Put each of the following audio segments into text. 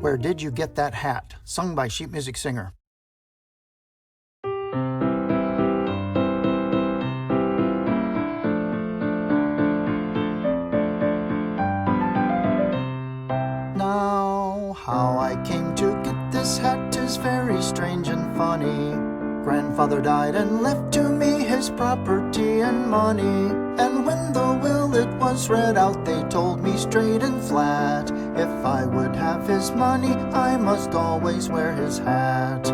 Where Did You Get That Hat? Sung by sheet music singer. Now, how I came to get this hat is very strange and funny. Grandfather died and left to me his property and money. And when the will it was read out, they told me straight and flat, if I would have his money, I must always wear his hat.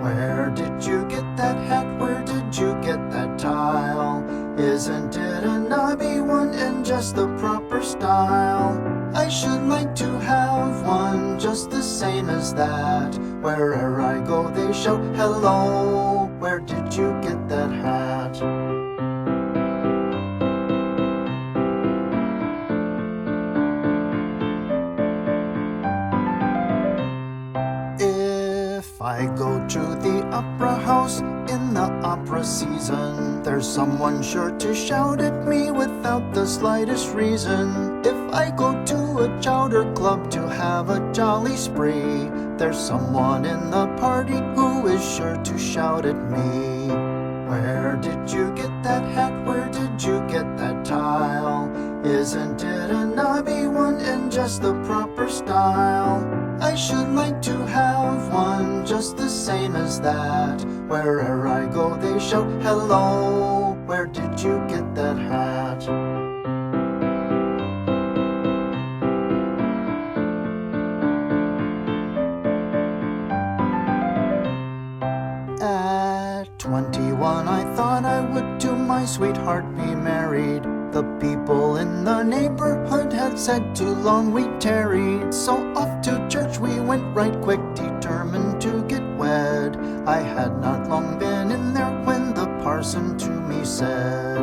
Where did you get that hat? Where did you get that tile? Isn't it a knobby one in just the proper style? I should like to have one just the same as that. Wherever I go they shout, hello, where did you get that hat? If I go to the opera house in the opera season, there's someone sure to shout at me without the slightest reason. If I go to a chowder club to have a jolly spree, there's someone in the party who is sure to shout at me. Where did you get that hat? Where did you get that tile? Isn't it a knobby one in just the proper style? I should like to have one just the same as that. Wherever I go they shout, hello, where did you get that hat? At 21 I thought I would to my sweetheart be married. The people in the neighborhood had said too long we tarried. So off to church we went right quick, determined to get wed. I had not long been in there when the parson to me said,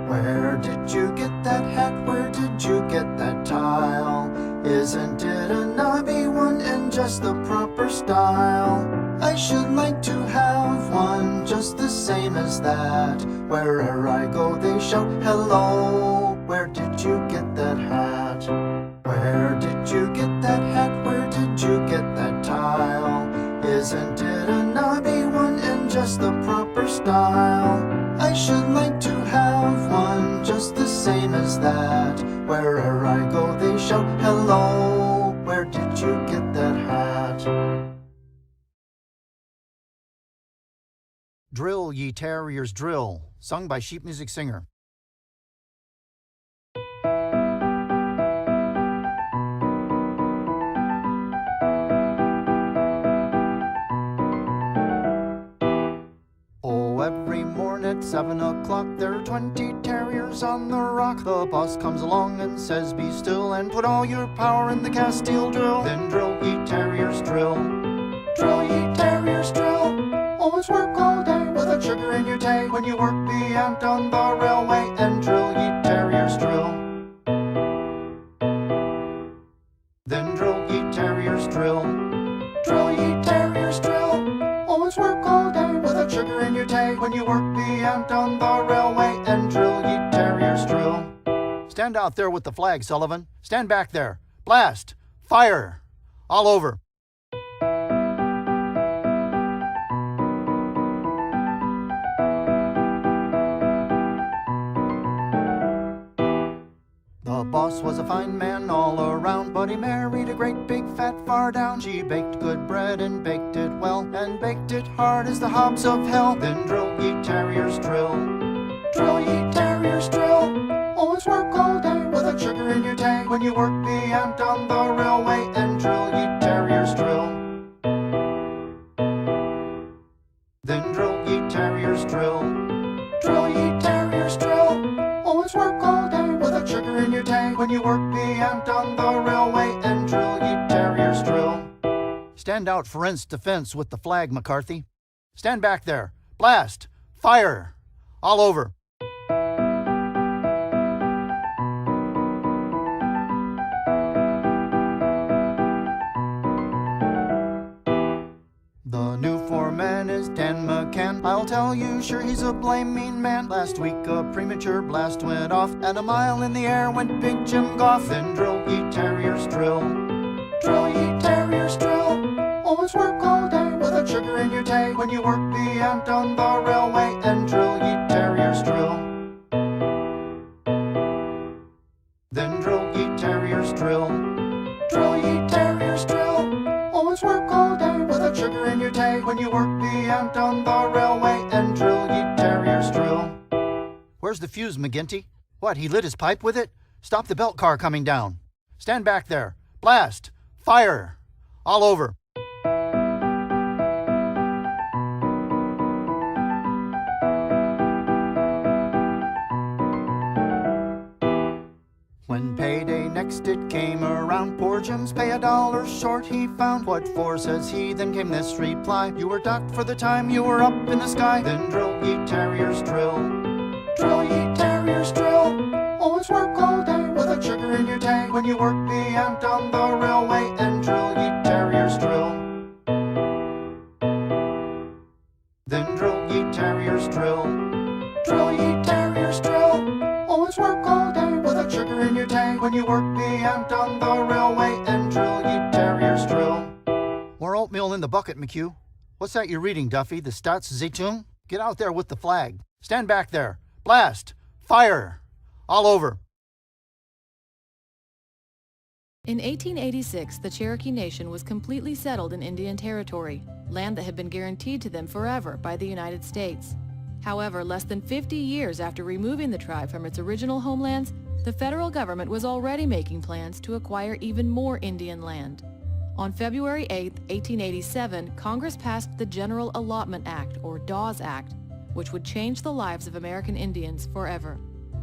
where did you get that hat? Where did you get that tile? Isn't it a knobby one in just the proper style? I should like to have one just the same as that. Wherever I go they shout, hello, where did you get that hat? Where did you get that hat? Where did you get that tile? Isn't it a knobby one in just the proper style? I should like to have one just the same as that. Wherever I go they shout, hello, where did you get that hat? Drill, Ye Terriers, Drill, sung by sheet music singer. Oh, every morn at 7 o'clock there are 20 terriers on the rock. The boss comes along and says, be still and put all your power in the Castile drill. Then drill, ye terriers, drill. Drill, ye terriers, drill. Always work all day without sugar in your tea. When you work the ant on the railway, and drill, ye terriers, drill. Then drill, ye terriers, drill. Drill, ye terriers, drill. Always work all day without sugar in your tea. When you work the ant on the railway, and drill, ye terriers, drill. Stand out there with the flag, Sullivan. Stand back there. Blast! Fire! All over. The boss was a fine man all around, but he married a great big fat far down. She baked good bread and baked it well, and baked it hard as the hobs of hell. Then drill, ye terriers, drill. Drill, ye terriers, drill. Always work all day without sugar in your tea. When you work the ant on the railway, and drill, ye terriers, drill. Then drill, ye terriers, drill. Drill, ye terriers, drill. Always work all day without sugar in your tea. When you work the ant on the railway, and drill, ye terriers, drill. Stand out for defense with the flag, McCarthy. Stand back there. Blast! Fire! All over. The new foreman is Dan McCann. I'll tell you, sure he's a blame mean man. Last week a premature blast went off, and a mile in the air went Big Jim Goff. Then drill, ye terriers, drill. Drill, ye terriers, drill. Always work all day with a sugar in your tay. When you work the ant on the railway, and drill, ye terriers, drill. Then drill, ye terriers, drill. Drill, ye terriers, drill. Always work all day with a sugar in your tay. When you work the ant on the railway, and drill, ye terriers, drill. Where's the fuse, McGinty? What, he lit his pipe with it? Stop the belt car coming down. Stand back there. Blast! Fire! All over. When payday next it came around, poor Jim's pay $1 short he found. What for, says he, then came this reply: you were docked for the time you were up in the sky. Then drill, ye terriers, drill. Drill, ye terriers, drill. Always work all day with a sugar in your tay. When you work the ant on the railway, and drill, ye terriers, drill. Then drill, ye terriers, drill. Drill, ye terriers, drill. Always work all day with a sugar in your tay. When you work the ant on the railway, and drill, ye terriers, drill. More oatmeal in the bucket, McHugh. What's that you're reading, Duffy? The Staatszeitung? Get out there with the flag. Stand back there. Blast! Fire! All over. In 1886, the Cherokee Nation was completely settled in Indian Territory, land that had been guaranteed to them forever by the United States. However, less than 50 years after removing the tribe from its original homelands, the federal government was already making plans to acquire even more Indian land. On February 8, 1887, Congress passed the General Allotment Act, or Dawes Act, which would change the lives of American Indians forever.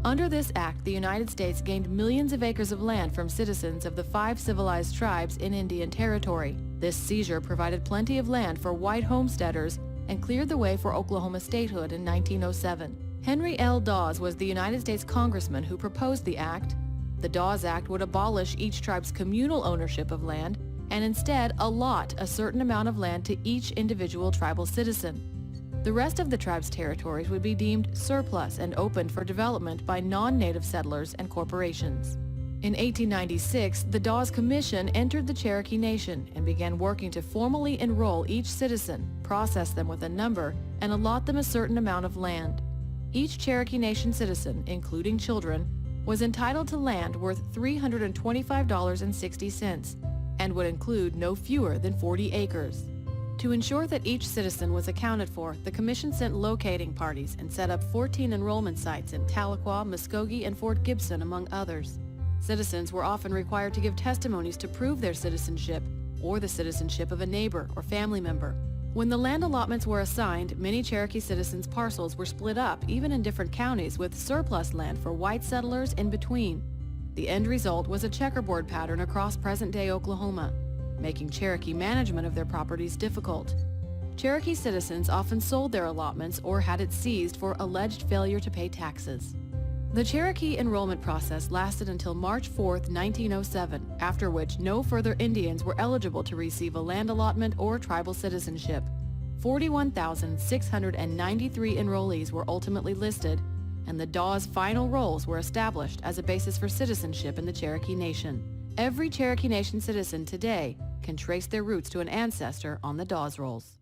Under this act, the United States gained millions of acres of land from citizens of the 5 civilized tribes in Indian Territory. This seizure provided plenty of land for white homesteaders and cleared the way for Oklahoma statehood in 1907. Henry L. Dawes was the United States congressman who proposed the act. The Dawes Act would abolish each tribe's communal ownership of land and instead allot a certain amount of land to each individual tribal citizen. The rest of the tribe's territories would be deemed surplus and opened for development by non-native settlers and corporations. In 1896, the Dawes Commission entered the Cherokee Nation and began working to formally enroll each citizen, process them with a number, and allot them a certain amount of land. Each Cherokee Nation citizen, including children, was entitled to land worth $325.60 and would include no fewer than 40 acres. To ensure that each citizen was accounted for, the Commission sent locating parties and set up 14 enrollment sites in Tahlequah, Muskogee, and Fort Gibson, among others. Citizens were often required to give testimonies to prove their citizenship or the citizenship of a neighbor or family member. When the land allotments were assigned, many Cherokee citizens' parcels were split up, even in different counties, with surplus land for white settlers in between. The end result was a checkerboard pattern across present-day Oklahoma, making Cherokee management of their properties difficult. Cherokee citizens often sold their allotments or had it seized for alleged failure to pay taxes. The Cherokee enrollment process lasted until March 4, 1907, after which no further Indians were eligible to receive a land allotment or tribal citizenship. 41,693 enrollees were ultimately listed, and the Dawes final rolls were established as a basis for citizenship in the Cherokee Nation. Every Cherokee Nation citizen today can trace their roots to an ancestor on the Dawes rolls.